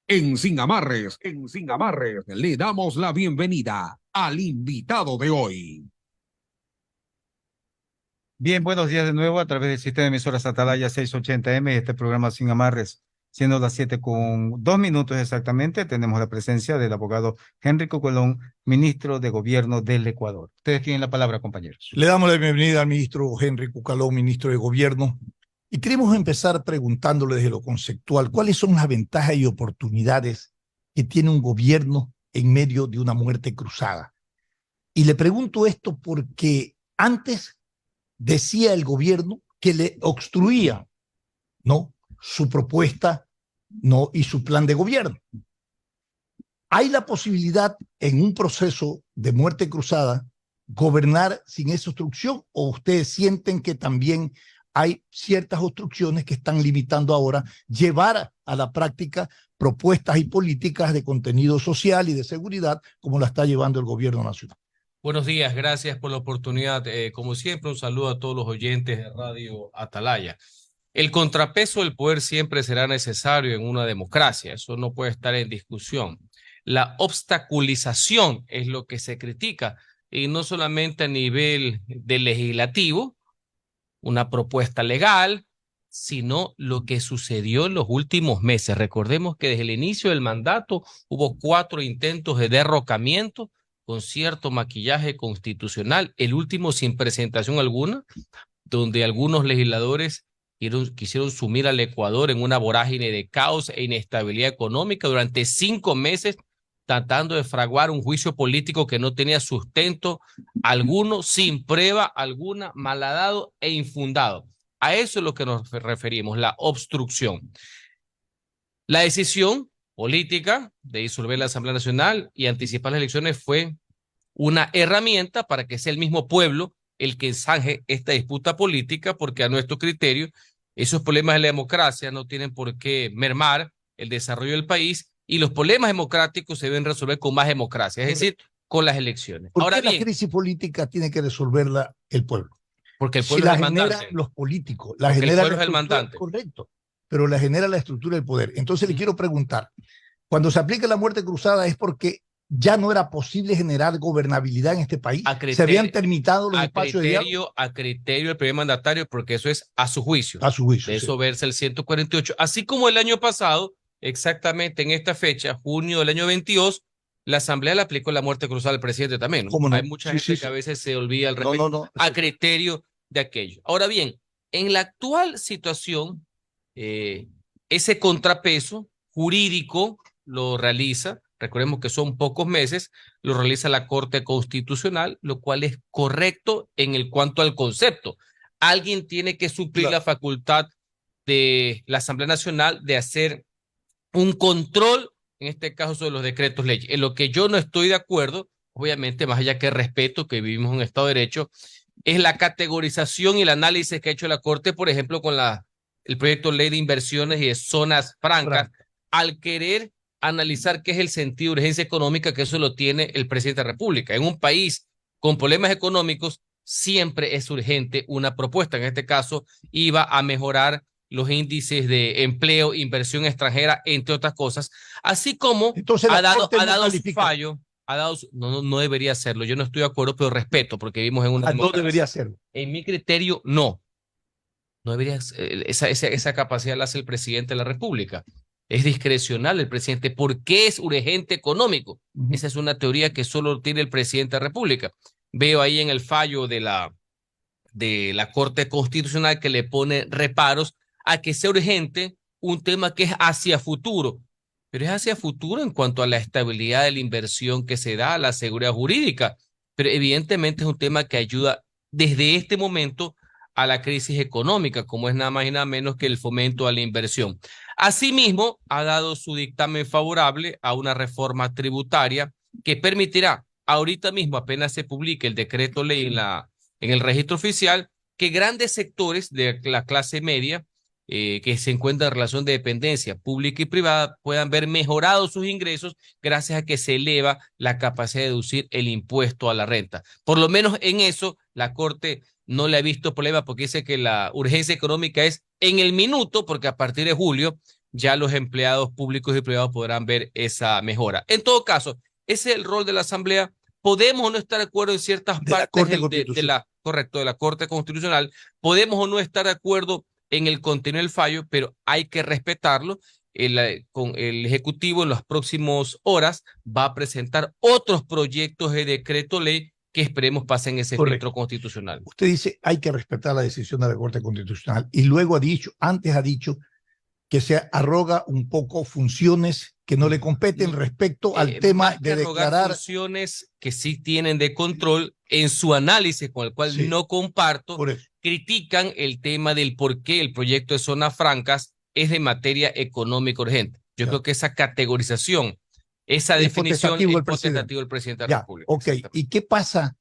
Sin Amarres, le damos la bienvenida al invitado de hoy. Bien, buenos días de nuevo a través del sistema de emisoras Atalaya 680M, este programa Sin Amarres, siendo las 7:02 exactamente, tenemos la presencia del abogado Henrico Colón, ministro de Gobierno del Ecuador. Ustedes tienen la palabra, compañeros. Le damos la bienvenida al ministro Henry Cucalón, ministro de Gobierno, y queremos empezar preguntándole desde lo conceptual, ¿cuáles son las ventajas y oportunidades que tiene un gobierno en medio de una muerte cruzada? Y le pregunto esto porque antes decía el gobierno que le obstruía, ¿no?, su propuesta, ¿no?, y su plan de gobierno. ¿Hay la posibilidad en un proceso de muerte cruzada gobernar sin esa obstrucción, o ustedes sienten que también hay ciertas obstrucciones que están limitando ahora llevar a la práctica propuestas y políticas de contenido social y de seguridad como la está llevando el gobierno nacional? Buenos días, gracias por la oportunidad. Como siempre, un saludo a todos los oyentes de Radio Atalaya. El contrapeso del poder siempre será necesario en una democracia, eso no puede estar en discusión. La obstaculización es lo que se critica, y no solamente a nivel de legislativo, una propuesta legal, sino lo que sucedió en los últimos meses. Recordemos que desde el inicio del mandato hubo 4 intentos de derrocamiento con cierto maquillaje constitucional, el último sin presentación alguna, donde algunos legisladores quisieron sumir al Ecuador en una vorágine de caos e inestabilidad económica durante 5 meses, tratando de fraguar un juicio político que no tenía sustento alguno, sin prueba alguna, malhadado e infundado. A eso es lo que nos referimos, la obstrucción. La decisión política de disolver la Asamblea Nacional y anticipar las elecciones fue una herramienta para que sea el mismo pueblo el que zanje esta disputa política, porque a nuestro criterio esos problemas de la democracia no tienen por qué mermar el desarrollo del país, y los problemas democráticos se deben resolver con más democracia, es decir, con las elecciones. ¿Por Ahora qué bien, la crisis política tiene que resolverla el pueblo? porque el Si pueblo es la el generan mandante, los políticos, la porque el genera pueblo la es el estructura, mandante. correcto, pero la genera la estructura del poder. Entonces le quiero preguntar, cuando se aplica la muerte cruzada es porque ya no era posible generar gobernabilidad en este país, se habían terminado los espacios de diálogo. A criterio del primer mandatario, porque eso es a su juicio. A su juicio, De sí. eso versa el 148. Así como el año pasado, exactamente en esta fecha, junio del año 22, la Asamblea le aplicó la muerte cruzada al presidente también, ¿no? ¿Cómo no? Hay mucha Sí, gente sí, que sí. a veces se olvida al No, respecto, no, no. a criterio de aquello. Ahora bien, en la actual situación, eh, ese contrapeso jurídico lo realiza, recordemos que son pocos meses, lo realiza la Corte Constitucional, lo cual es correcto en el cuanto al concepto. Alguien tiene que suplir la facultad de la Asamblea Nacional de hacer un control, en este caso sobre los decretos leyes. En lo que yo no estoy de acuerdo, obviamente, más allá que respeto que vivimos en un Estado de Derecho, es la categorización y el análisis que ha hecho la Corte, por ejemplo, con el proyecto de ley de inversiones y de zonas francas, al querer analizar qué es el sentido de urgencia económica, que eso lo tiene el presidente de la República. En un país con problemas económicos, siempre es urgente una propuesta. En este caso, iba a mejorar los índices de empleo, inversión extranjera, entre otras cosas, así como Entonces ha la dado su califica. fallo, no debería hacerlo. Yo no estoy de acuerdo, pero respeto, porque vivimos en una No democracia. debería hacerlo. En mi criterio, no. No debería, esa capacidad la hace el presidente de la República. Es discrecional el presidente. ¿Por qué es urgente económico? Esa es una teoría que solo tiene el presidente de la República. Veo ahí en el fallo de la Corte Constitucional que le pone reparos a que sea urgente un tema que es hacia futuro, pero es hacia futuro en cuanto a la estabilidad de la inversión que se da, a la seguridad jurídica, pero evidentemente es un tema que ayuda desde este momento a la crisis económica, como es nada más y nada menos que el fomento a la inversión. Asimismo, ha dado su dictamen favorable a una reforma tributaria que permitirá, ahorita mismo, apenas se publique el decreto ley en el registro oficial, que grandes sectores de la clase media que se encuentran en relación de dependencia pública y privada puedan ver mejorados sus ingresos gracias a que se eleva la capacidad de deducir el impuesto a la renta. Por lo menos en eso la Corte no le ha visto problema, porque dice que la urgencia económica es en el minuto, porque a partir de julio ya los empleados públicos y privados podrán ver esa mejora. En todo caso, ese es el rol de la Asamblea. Podemos o no estar de acuerdo en ciertas partes de la Corte Constitucional, podemos o no estar de acuerdo en el contenido del fallo, pero hay que respetarlo. Con el Ejecutivo en las próximas horas va a presentar otros proyectos de decreto ley que esperemos pasen ese filtro constitucional. Usted dice hay que respetar la decisión de la Corte Constitucional y luego antes ha dicho que se arroga un poco funciones que no le competen respecto al tema de declarar funciones que sí tienen de control en su análisis, con el cual no comparto. Critican el tema del por qué el proyecto de zonas francas es de materia económica urgente. Yo creo que esa categorización, esa definición es potestativo del presidente de la República. Ok, ¿y qué pasa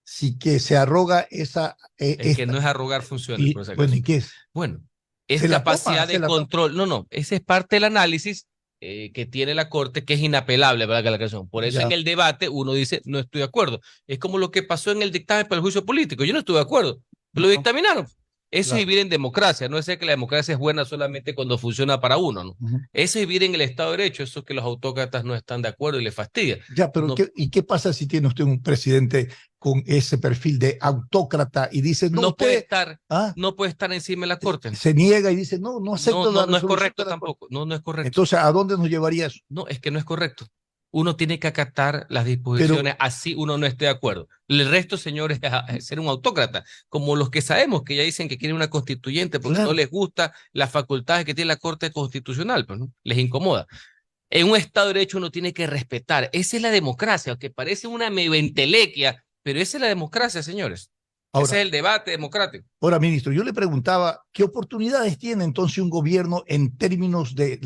si que se arroga esa... que no es arrogar funciones. Bueno, ¿y qué es? Bueno, es capacidad de control. No, ese es parte del análisis que tiene la Corte, que es inapelable, ¿verdad? Por eso en el debate uno dice, no estoy de acuerdo. Es como lo que pasó en el dictamen para el juicio político. Yo no estuve de acuerdo. Lo dictaminaron. Eso es vivir en democracia. No es que la democracia es buena solamente cuando funciona para uno, ¿no? Eso es vivir en el Estado de Derecho. Eso es que los autócratas no están de acuerdo y les fastidia. Ya, pero ¿y qué pasa si tiene usted un presidente con ese perfil de autócrata y dice no puede estar encima de la Corte? Se niega y dice no acepto la resolución. No es correcto tampoco. No es correcto. Entonces, ¿a dónde nos llevaría eso? No, es que no es correcto. Uno tiene que acatar las disposiciones, así uno no esté de acuerdo. El resto, señores, es ser un autócrata, como los que sabemos que ya dicen que quieren una constituyente porque no les gusta las facultades que tiene la Corte Constitucional, pues, ¿no? Les incomoda. En un Estado de Derecho uno tiene que respetar. Esa es la democracia, aunque parece una medio entelequia, pero esa es la democracia, señores. Ahora, ese es el debate democrático. Ahora, ministro, yo le preguntaba, ¿qué oportunidades tiene entonces un gobierno en términos de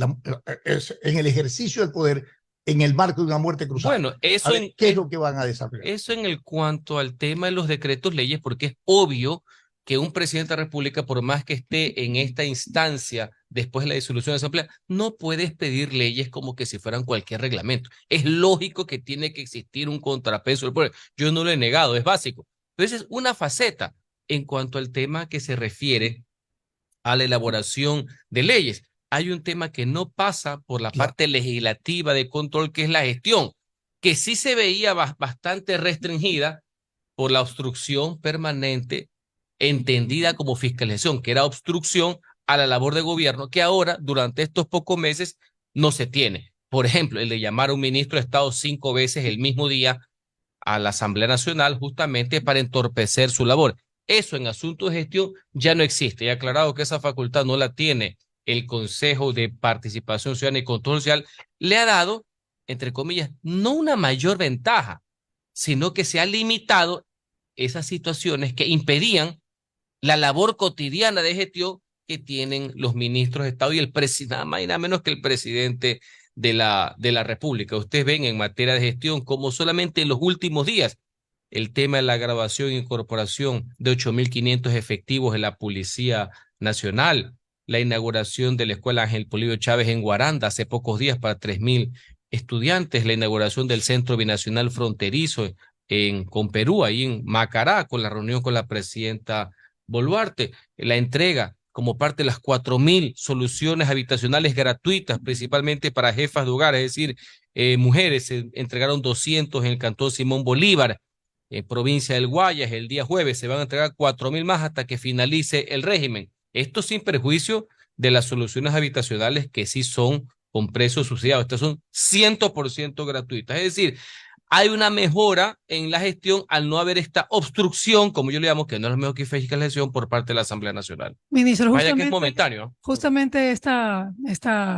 en el ejercicio del poder en el marco de una muerte cruzada? Bueno, eso ¿qué es lo que van a desarrollar? Eso en cuanto al tema de los decretos leyes, porque es obvio que un presidente de la República, por más que esté en esta instancia después de la disolución de la Asamblea, no puede expedir leyes como que si fueran cualquier reglamento. Es lógico que tiene que existir un contrapeso del poder. Yo no lo he negado, es básico. Entonces es una faceta en cuanto al tema que se refiere a la elaboración de leyes. Hay un tema que no pasa por la parte legislativa de control, que es la gestión, que sí se veía bastante restringida por la obstrucción permanente entendida como fiscalización, que era obstrucción a la labor de gobierno, que ahora, durante estos pocos meses, no se tiene. Por ejemplo, el de llamar a un ministro de Estado 5 veces el mismo día a la Asamblea Nacional justamente para entorpecer su labor. Eso en asuntos de gestión ya no existe. He aclarado que esa facultad no la tiene el Consejo de Participación Ciudadana y Control Social. Le ha dado, entre comillas, no una mayor ventaja, sino que se ha limitado esas situaciones que impedían la labor cotidiana de gestión que tienen los ministros de Estado y el presidente, nada más y nada menos que el presidente de la República. Ustedes ven en materia de gestión como solamente en los últimos días el tema de la graduación e incorporación de 8.500 efectivos en la Policía Nacional, la inauguración de la Escuela Ángel Polibio Chávez en Guaranda hace pocos días para 3.000 estudiantes, la inauguración del Centro Binacional Fronterizo con Perú, ahí en Macará, con la reunión con la presidenta Boluarte, la entrega como parte de las 4.000 soluciones habitacionales gratuitas, principalmente para jefas de hogar, es decir, mujeres. Se entregaron 200 en el cantón Simón Bolívar, provincia del Guayas. El día jueves se van a entregar 4.000 más hasta que finalice el régimen. Esto sin perjuicio de las soluciones habitacionales que sí son con precios subsidiados. Estas son 100% gratuitas. Es decir, hay una mejora en la gestión al no haber esta obstrucción, como yo le llamo, que no es lo mismo que fiscalización por parte de la Asamblea Nacional. Ministro, vaya que es momentáneo. Justamente esta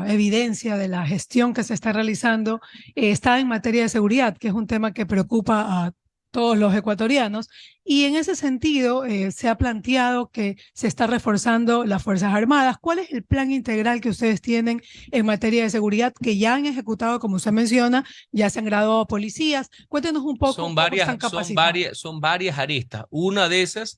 evidencia de la gestión que se está realizando está en materia de seguridad, que es un tema que preocupa a todos los ecuatorianos, y en ese sentido se ha planteado que se está reforzando las Fuerzas Armadas. ¿Cuál es el plan integral que ustedes tienen en materia de seguridad que ya han ejecutado, como usted menciona, ya se han graduado policías? Cuéntenos un poco cómo están capacitados. Son varias aristas. Una de esas,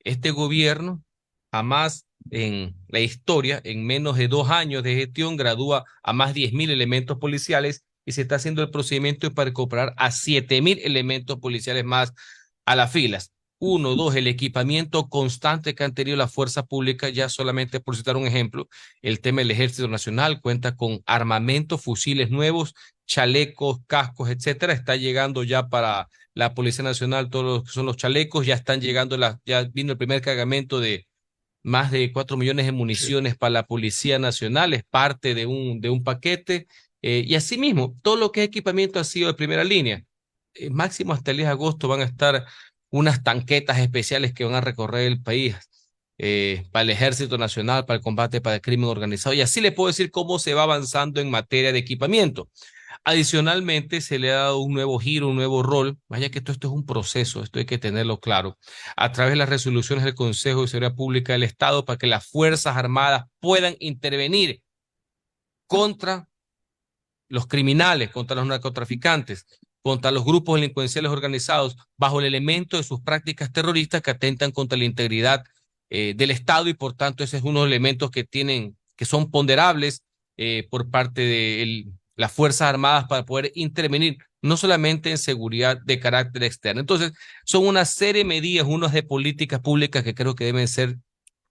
este gobierno, jamás en la historia, en menos de 2 años de gestión, gradúa a más de 10.000 elementos policiales y se está haciendo el procedimiento para incorporar a 7.000 elementos policiales más a las filas. Uno, dos, el equipamiento constante que han tenido la fuerza pública, ya solamente por citar un ejemplo, el tema del Ejército Nacional cuenta con armamento, fusiles nuevos, chalecos, cascos, etcétera. Está llegando ya para la Policía Nacional todos los que son los chalecos, ya están llegando, ya vino el primer cargamento de más de 4 millones de municiones para la Policía Nacional, es parte de un paquete. Y asimismo, todo lo que es equipamiento ha sido de primera línea. Máximo hasta el 10 de agosto van a estar unas tanquetas especiales que van a recorrer el país para el Ejército Nacional, para el combate para el crimen organizado. Y así le puedo decir cómo se va avanzando en materia de equipamiento. Adicionalmente, se le ha dado un nuevo giro, un nuevo rol. Vaya que todo esto es un proceso, esto hay que tenerlo claro. A través de las resoluciones del Consejo de Seguridad Pública del Estado para que las Fuerzas Armadas puedan intervenir contra los criminales, contra los narcotraficantes, contra los grupos delincuenciales organizados, bajo el elemento de sus prácticas terroristas que atentan contra la integridad del Estado, y por tanto ese es uno de los elementos que son ponderables por parte de las Fuerzas Armadas para poder intervenir no solamente en seguridad de carácter externo. Entonces, son una serie de medidas, unas de políticas públicas que creo que deben ser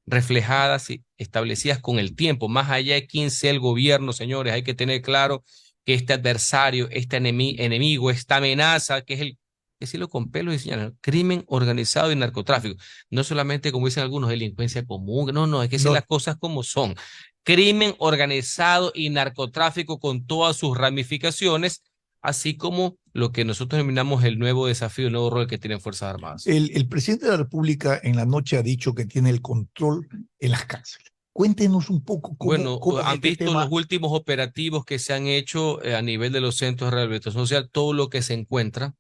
reflejadas y establecidas con el tiempo, más allá de quién sea el gobierno, señores. Hay que tener claro que este adversario, este enemigo, esta amenaza, que es decirlo con pelos y señales, crimen organizado y narcotráfico. No solamente, como dicen algunos, delincuencia común, no, hay que decir las cosas como son. Crimen organizado y narcotráfico con todas sus ramificaciones, así como lo que nosotros denominamos el nuevo desafío, el nuevo rol que tienen Fuerzas Armadas. El presidente de la República en la noche ha dicho que tiene el control en las cárceles. Cuéntenos un poco cómo han este visto tema... los últimos operativos que se han hecho a nivel de los centros de rehabilitación social, todo lo que se encuentra,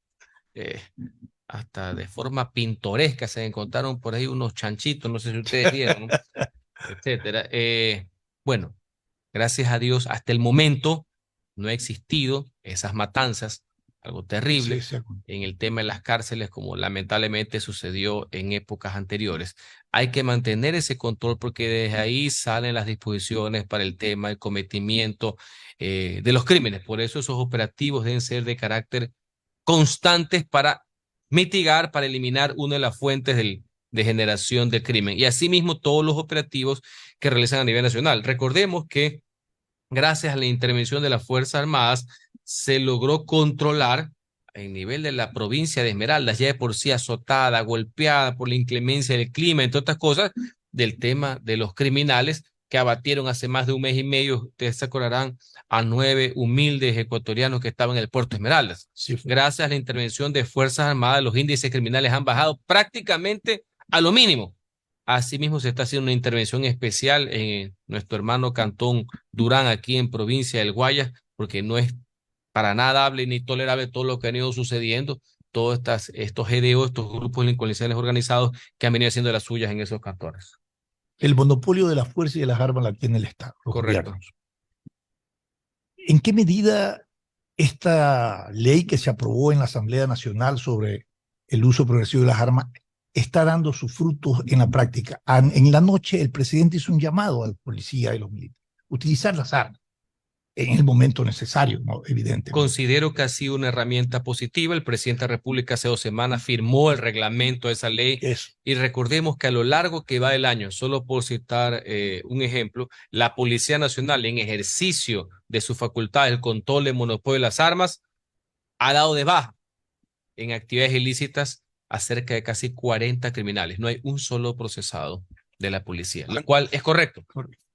hasta de forma pintoresca, se encontraron por ahí unos chanchitos, no sé si ustedes vieron, etcétera. Bueno, gracias a Dios, hasta el momento no ha existido esas matanzas, algo terrible, Sí. en el tema de las cárceles, como lamentablemente sucedió en épocas anteriores. Hay que mantener ese control porque desde ahí salen las disposiciones para el tema del cometimiento de los crímenes. Por eso esos operativos deben ser de carácter constantes para mitigar, para eliminar una de las fuentes de generación del crimen. Y asimismo todos los operativos que realizan a nivel nacional. Recordemos que gracias a la intervención de las Fuerzas Armadas se logró controlar el nivel de la provincia de Esmeraldas, ya de por sí azotada, golpeada por la inclemencia del clima, entre otras cosas, del tema de los criminales que abatieron hace más de un mes y medio, ustedes se acordarán, a 9 humildes ecuatorianos que estaban en el puerto Esmeraldas. Sí. Gracias a la intervención de Fuerzas Armadas, los índices criminales han bajado prácticamente a lo mínimo. Asimismo, se está haciendo una intervención especial en nuestro hermano Cantón Durán, aquí en provincia del Guayas, porque no es para nada hable ni tolerable todo lo que han ido sucediendo, todos estos GDO, estos grupos delincuenciales organizados que han venido haciendo las suyas en esos cantones. El monopolio de la fuerza y de las armas la tiene el Estado. Correcto. Gobiernos. ¿En qué medida esta ley que se aprobó en la Asamblea Nacional sobre el uso progresivo de las armas está dando sus frutos en la práctica? En la noche el presidente hizo un llamado al policía y los militares, utilizar las armas en el momento necesario, ¿no? Evidentemente. Considero que ha sido una herramienta positiva. El presidente de la República hace 2 semanas firmó el reglamento de esa ley. Eso. Y recordemos que a lo largo que va del año, solo por citar un ejemplo, la Policía Nacional, en ejercicio de su facultad, el control del monopolio de las armas, ha dado de baja en actividades ilícitas a cerca de casi 40 criminales. No hay un solo procesado de la policía, lo cual es correcto.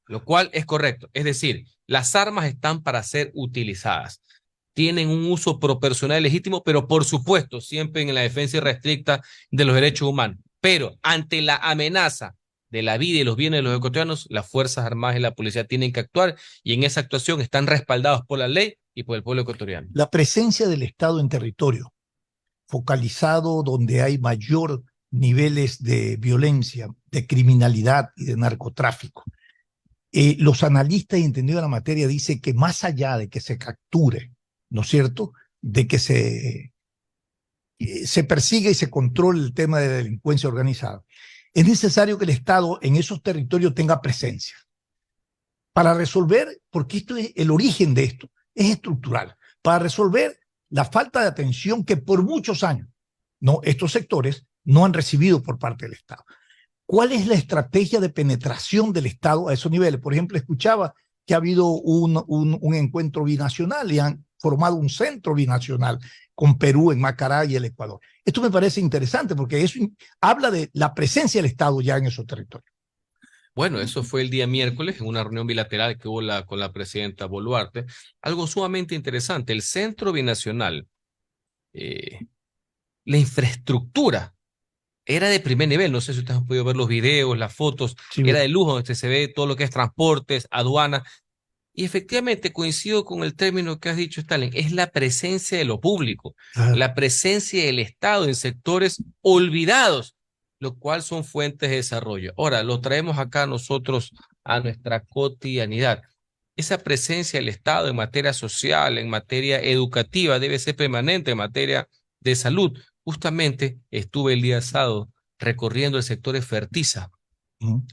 Lo cual es correcto. Es decir, las armas están para ser utilizadas. Tienen un uso proporcional y legítimo, pero por supuesto, siempre en la defensa irrestricta de los derechos humanos. Pero ante la amenaza de la vida y los bienes de los ecuatorianos, las Fuerzas Armadas y la policía tienen que actuar, y en esa actuación están respaldados por la ley y por el pueblo ecuatoriano. La presencia del Estado en territorio, focalizado donde hay mayor niveles de violencia, de criminalidad y de narcotráfico. Los analistas y entendidos de la materia dicen que más allá de que se capture, ¿no es cierto?, de que se persiga y se controle el tema de la delincuencia organizada, es necesario que el Estado en esos territorios tenga presencia para resolver, porque esto es el origen de esto, es estructural, para resolver la falta de atención que por muchos años, ¿no?, estos sectores no han recibido por parte del Estado. ¿Cuál es la estrategia de penetración del Estado a esos niveles? Por ejemplo, escuchaba que ha habido un encuentro binacional y han formado un centro binacional con Perú en Macará y el Ecuador. Esto me parece interesante porque eso habla de la presencia del Estado ya en esos territorios. Bueno, eso fue el día miércoles en una reunión bilateral que hubo con la presidenta Boluarte. Algo sumamente interesante, el centro binacional, la infraestructura era de primer nivel. No sé si ustedes han podido ver los videos, las fotos, Sí, era de lujo, donde se ve todo lo que es transportes, aduanas. Y efectivamente coincido con el término que has dicho, Stalin, es la presencia de lo público, la presencia del Estado en sectores olvidados, lo cual son fuentes de desarrollo. Ahora, lo traemos acá nosotros a nuestra cotidianidad. Esa presencia del Estado en materia social, en materia educativa, debe ser permanente en materia de salud. Justamente estuve el día sábado recorriendo el sector de Fertiza,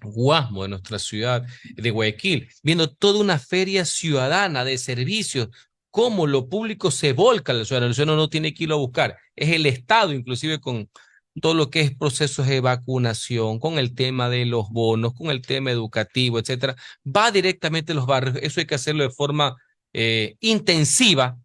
Guasmo, de nuestra ciudad de Guayaquil, viendo toda una feria ciudadana de servicios, cómo lo público se volca al ciudadano. El ciudadano no tiene que irlo a buscar, es el Estado, inclusive con todo lo que es procesos de vacunación, con el tema de los bonos, con el tema educativo, etcétera, va directamente a los barrios. Eso hay que hacerlo de forma intensiva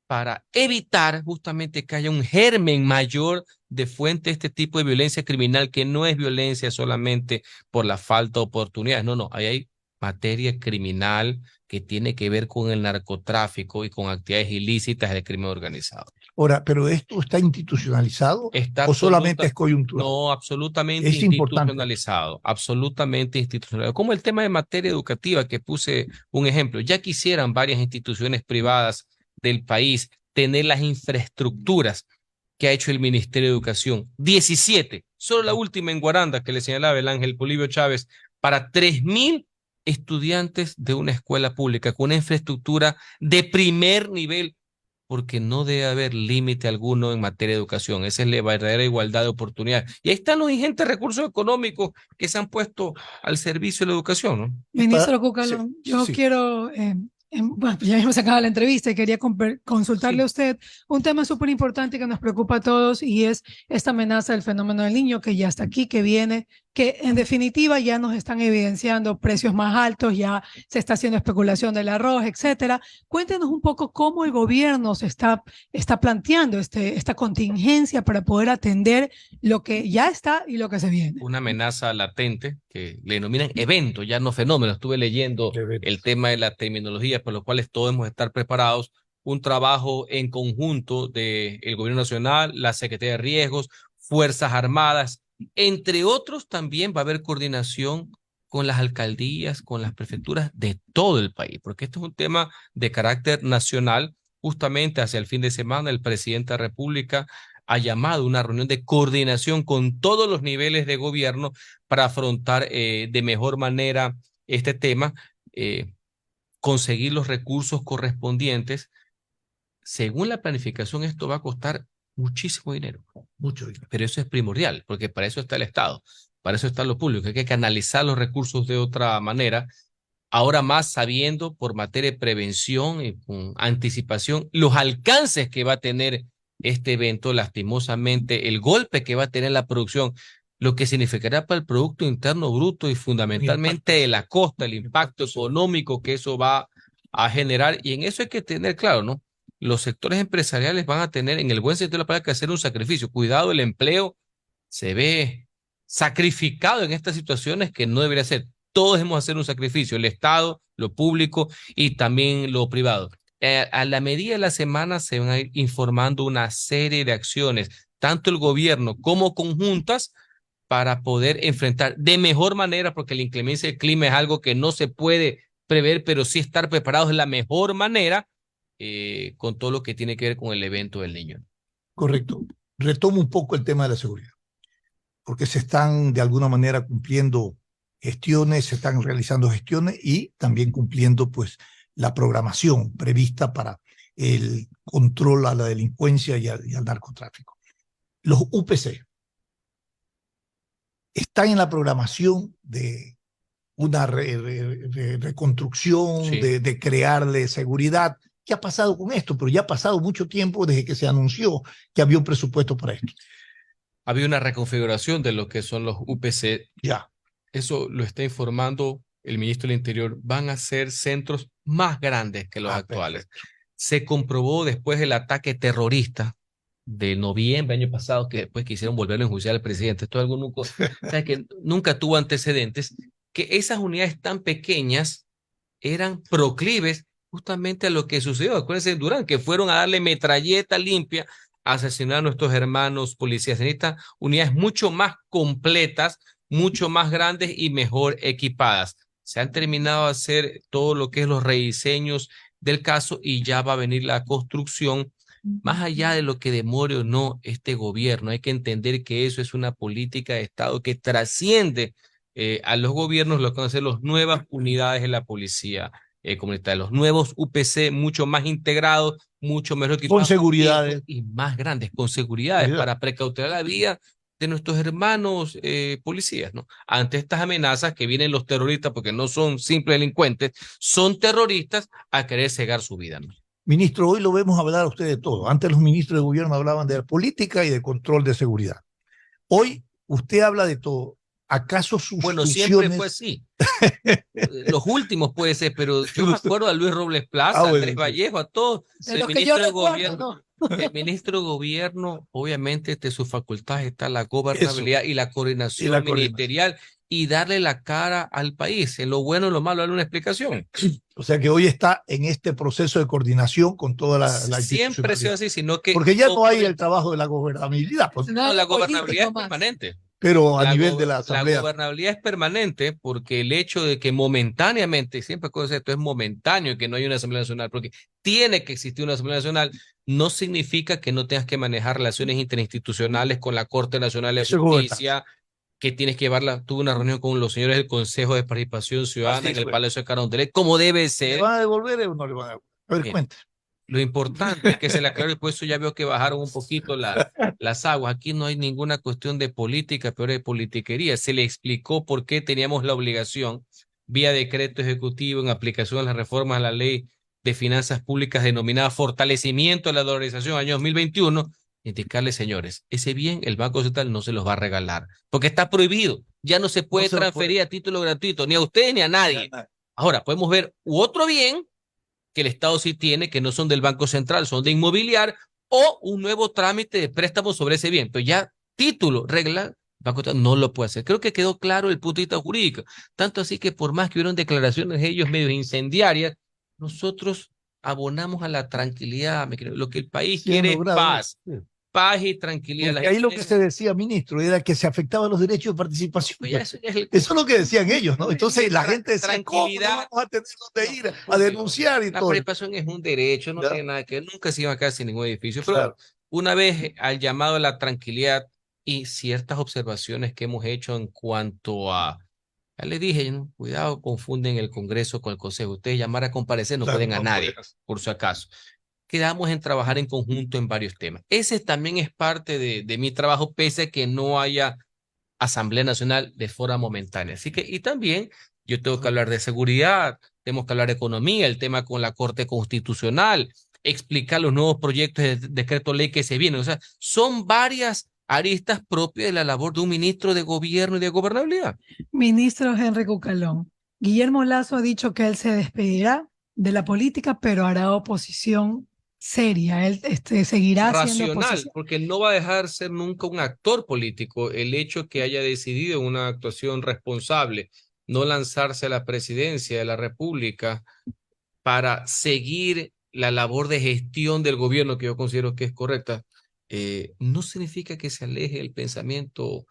para evitar justamente que haya un germen mayor de fuente de este tipo de violencia criminal, que no es violencia solamente por la falta de oportunidades. No, ahí hay materia criminal que tiene que ver con el narcotráfico y con actividades ilícitas del crimen organizado. Ahora, ¿pero esto está institucionalizado o solamente es coyuntural? No, absolutamente Es institucionalizado, absolutamente institucionalizado. Como el tema de materia educativa, que puse un ejemplo. Ya quisieran varias instituciones privadas del país tener las infraestructuras que ha hecho el Ministerio de Educación. 17, solo la última en Guaranda, que le señalaba el Ángel Polibio Chávez, para 3,000 estudiantes de una escuela pública con una infraestructura de primer nivel, porque no debe haber límite alguno en materia de educación. Esa es la verdadera igualdad de oportunidades. Y ahí están los ingentes recursos económicos que se han puesto al servicio de la educación, ¿no? Ministro Cucalón, yo quiero, bueno, ya hemos acabado la entrevista y quería consultarle a usted un tema súper importante que nos preocupa a todos, y es esta amenaza del fenómeno del Niño, que ya está aquí, que viene, que en definitiva ya nos están evidenciando precios más altos, ya se está haciendo especulación del arroz, etcétera. Cuéntenos un poco cómo el gobierno se está planteando esta contingencia para poder atender lo que ya está y lo que se viene. Una amenaza latente que le denominan evento, ya no fenómeno. Estuve leyendo el tema de la terminología, por lo cual todos debemos estar preparados. Un trabajo en conjunto del Gobierno Nacional, la Secretaría de Riesgos, Fuerzas Armadas, entre otros. También va a haber coordinación con las alcaldías, con las prefecturas de todo el país, porque esto es un tema de carácter nacional. Justamente hacia el fin de semana el presidente de la República ha llamado una reunión de coordinación con todos los niveles de gobierno para afrontar de mejor manera este tema, conseguir los recursos correspondientes. Según la planificación, esto va a costar muchísimo dinero, mucho dinero, pero eso es primordial, porque para eso está el Estado, para eso está lo público. Hay que canalizar los recursos de otra manera, ahora más sabiendo por materia de prevención y con anticipación los alcances que va a tener este evento, lastimosamente el golpe que va a tener la producción, lo que significará para el Producto Interno Bruto y fundamentalmente de la costa, el impacto económico que eso va a generar. Y en eso hay que tener claro, ¿no? Los sectores empresariales van a tener, en el buen sentido de la palabra, que hacer un sacrificio. Cuidado, el empleo se ve sacrificado en estas situaciones que no debería ser. Todos debemos hacer un sacrificio, el Estado, lo público y también lo privado. A la medida de la semana se van a ir informando una serie de acciones, tanto el gobierno como conjuntas, para poder enfrentar de mejor manera, porque la inclemencia del clima es algo que no se puede prever, pero sí estar preparados de la mejor manera con todo lo que tiene que ver con el evento del Niño. Correcto. Retomo un poco el tema de la seguridad, porque se están de alguna manera cumpliendo gestiones, se están realizando gestiones y también cumpliendo pues la programación prevista para el control a la delincuencia y al narcotráfico. Los UPC están en la programación de una reconstrucción, Sí. de crearle seguridad. ¿Qué ha pasado con esto? Pero ya ha pasado mucho tiempo desde que se anunció que había un presupuesto para esto. había una reconfiguración de lo que son los UPC. Ya. Eso lo está informando el ministro del Interior. Van a ser centros más grandes que los actuales. Perfecto. Se comprobó después del ataque terrorista de noviembre año pasado, que después quisieron volverlo a enjuiciar al presidente. Esto es algo nunca, o sea, que nunca tuvo antecedentes, que esas unidades tan pequeñas eran proclives justamente a lo que sucedió. Acuérdense de Durán, que fueron a darle metralleta limpia a asesinar a nuestros hermanos policías. En estas unidades mucho más completas, mucho más grandes y mejor equipadas. Se han terminado de hacer todo lo que es los rediseños del caso y ya va a venir la construcción. Más allá de lo que demore o no este gobierno, hay que entender que eso es una política de Estado que trasciende a los gobiernos, lo que van a ser las nuevas unidades de la policía comunitaria, los nuevos UPC mucho más integrados, mucho mejor equipados. Con seguridades. Y más grandes, con seguridades, para precautelar la vida de nuestros hermanos policías, ¿no? Ante estas amenazas que vienen los terroristas, porque no son simples delincuentes, son terroristas a querer cegar su vida, ¿no? Ministro, hoy lo vemos hablar a usted de todo. Antes los ministros de gobierno hablaban de política y de control de seguridad. Hoy usted habla de todo. ¿Acaso sus Bueno, funciones... siempre fue así. Los últimos puede ser, pero yo me acuerdo a Luis Robles Plaza, a Andrés Vallejo, a todos. De los que yo recuerdo, ¿no? El ministro de gobierno, obviamente, de sus facultades está la gobernabilidad y la coordinación ministerial y darle la cara al país. En lo bueno y lo malo, darle una explicación. O sea que hoy está en este proceso de coordinación con toda la Siempre ha sido así, sino que... Porque ya no hay el trabajo de la gobernabilidad. Pues. No, la gobernabilidad es permanente. Pero a nivel de la Asamblea. La gobernabilidad es permanente porque el hecho de que momentáneamente, siempre con esto es momentáneo, que no hay una Asamblea Nacional, porque tiene que existir una Asamblea Nacional, no significa que no tengas que manejar relaciones interinstitucionales con la Corte Nacional de Justicia, que tienes que llevarla. Tuve una reunión con los señores del Consejo de Participación Ciudadana en el Palacio de Carondelet, como debe ser. ¿Le van a devolver o no le van a devolver? A ver, cuente. Lo importante es que se le aclare, y por eso ya veo que bajaron un poquito las aguas. Aquí no hay ninguna cuestión de política, pero de politiquería. Se le explicó por qué teníamos la obligación, vía decreto ejecutivo, en aplicación a las reformas a la Ley de Finanzas Públicas denominada Fortalecimiento de la Dolarización año 2021, indicarles, señores, ese bien el Banco Central no se los va a regalar, porque está prohibido. Ya no se puede transferir a título gratuito, ni a ustedes ni a nadie. Ahora, podemos ver otro bien que el Estado sí tiene, que no son del Banco Central, son de inmobiliar, o un nuevo trámite de préstamo sobre ese bien. Pero ya título, regla, Banco Central no lo puede hacer. Creo que quedó claro el punto de vista jurídico. Tanto así que por más que hubieron declaraciones de ellos medio incendiarias, nosotros abonamos a la tranquilidad. Lo que el país quiere es paz. Sí. Paz y tranquilidad. Porque ahí lo que se decía, ministro, era que se afectaban los derechos de participación. Pues eso es lo que decían ellos, ¿no? Entonces la gente decía, ¿cómo no vamos a tener dónde ir a denunciar y la todo? La participación es un derecho, no tiene nada que ver, nunca se iba a quedar sin ningún edificio. Pero una vez al llamado a la tranquilidad y ciertas observaciones que hemos hecho en cuanto a, ya les dije, ¿no? Cuidado, confunden el Congreso con el Consejo. Ustedes llamar a comparecer no pueden a nadie, por si acaso. Quedamos en trabajar en conjunto en varios temas. Ese también es parte de mi trabajo, pese a que no haya Asamblea Nacional de forma momentánea. Así que, y también yo tengo que hablar de seguridad, tenemos que hablar de economía, el tema con la Corte Constitucional, explicar los nuevos proyectos de decreto ley que se vienen. O sea, son varias aristas propias de la labor de un ministro de gobierno y de gobernabilidad. Ministro Henry Cucalón, Guillermo Lasso ha dicho que él se despedirá de la política, pero hará oposición seria. Él seguirá siendo oposición. Porque no va a dejar de ser nunca un actor político. El hecho que haya decidido una actuación responsable, no lanzarse a la presidencia de la República para seguir la labor de gestión del gobierno, que yo considero que es correcta, no significa que se aleje el pensamiento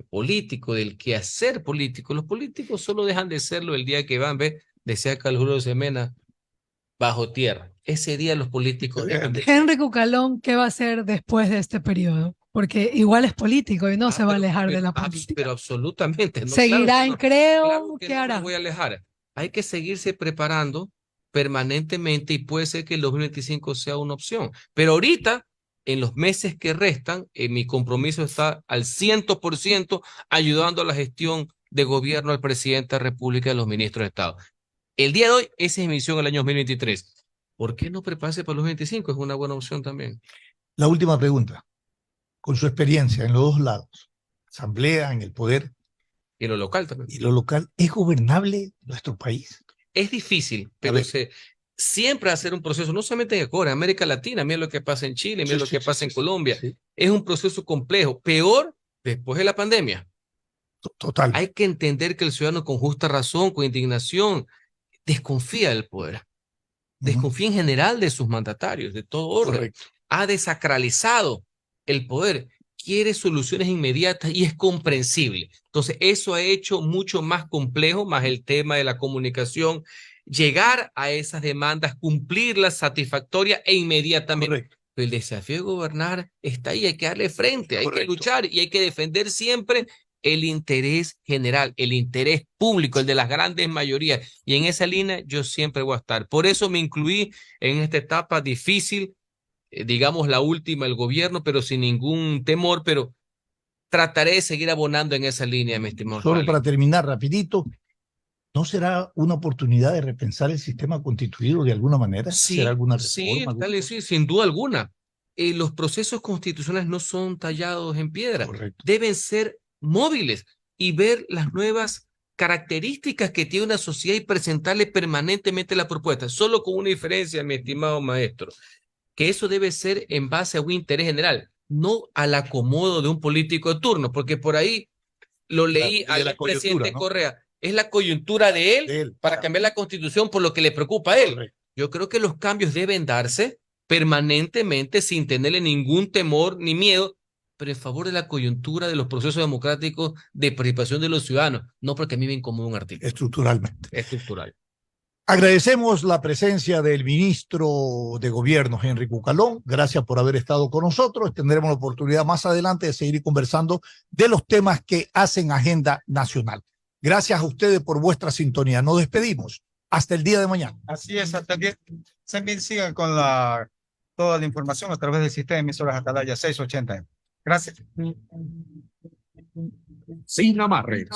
político, del quehacer político. Los políticos solo dejan de serlo el día que van, decía Carlos Julio Semena, bajo tierra. Ese día los políticos dejan de... Henry Cucalón, ¿qué va a hacer después de este periodo? Porque igual es político y no se va a alejar de la política. Pero absolutamente. No, ¿seguirá claro, en Creo? Claro ¿Qué hará? No me voy a alejar. Hay que seguirse preparando permanentemente y puede ser que el 2025 sea una opción. Pero ahorita, en los meses que restan, mi compromiso está al 100% ayudando a la gestión de gobierno al presidente de la República y a los ministros de Estado. El día de hoy, esa es mi misión el año 2023. ¿Por qué no prepararse para los 2025? Es una buena opción también. La última pregunta. con su experiencia en los dos lados, asamblea, en el poder Y lo local también. y lo local, ¿es gobernable nuestro país? Es difícil, pero ver. siempre hacer un proceso, no solamente en Ecuador, en América Latina, mira lo que pasa en Chile, mira Sí, lo sí, que sí, pasa en sí, Colombia. sí. Es un proceso complejo, peor después de la pandemia. Total. Hay que entender que el ciudadano con justa razón, con indignación, desconfía del poder, desconfía en general de sus mandatarios, de todo orden. Correcto. Ha desacralizado el poder, quiere soluciones inmediatas y es comprensible. Entonces, eso ha hecho mucho más complejo, más el tema de la comunicación, llegar a esas demandas, cumplirlas satisfactoria e inmediatamente. Correcto. El desafío de gobernar está ahí, hay que darle frente, hay que Correcto. luchar y hay que defender siempre el interés general, el interés público, el de las grandes mayorías. Y en esa línea yo siempre voy a estar. Por eso me incluí en esta etapa difícil, digamos la última, el gobierno, pero sin ningún temor, pero trataré de seguir abonando en esa línea, mi estimado Solo Rally. para terminar rapidito, ¿no será una oportunidad de repensar el sistema constituido de alguna manera? Sí, ¿Será alguna sí, reforma? alguna Rally, cosa? sí, sin duda alguna. Los procesos constitucionales no son tallados en piedra, Correcto. deben ser móviles y ver las nuevas características que tiene una sociedad y presentarle permanentemente la propuesta, solo con una diferencia, mi estimado maestro, que eso debe ser en base a un interés general, no al acomodo de un político de turno, porque por ahí lo leí Claro, y de la al presidente coyuntura, ¿no? Correa, es la coyuntura de él De él, para cambiar la constitución por lo que le preocupa a él. Correcto. Yo creo que los cambios deben darse permanentemente sin tenerle ningún temor ni miedo, pero en favor de la coyuntura de los procesos democráticos de participación de los ciudadanos, no porque a mí me incomoda un artículo Estructuralmente. estructural. Agradecemos la presencia del ministro de Gobierno, Henry Cucalón. Gracias por haber estado con nosotros. Tendremos la oportunidad más adelante de seguir conversando de los temas que hacen agenda nacional. Gracias a ustedes por vuestra sintonía. Nos despedimos. Hasta el día de mañana. Así es, hasta el día. También sigan con toda la información a través del sistema de emisoras Atalaya 680M. Gracias. Sin amarres,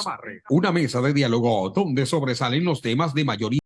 una mesa de diálogo donde sobresalen los temas de mayoría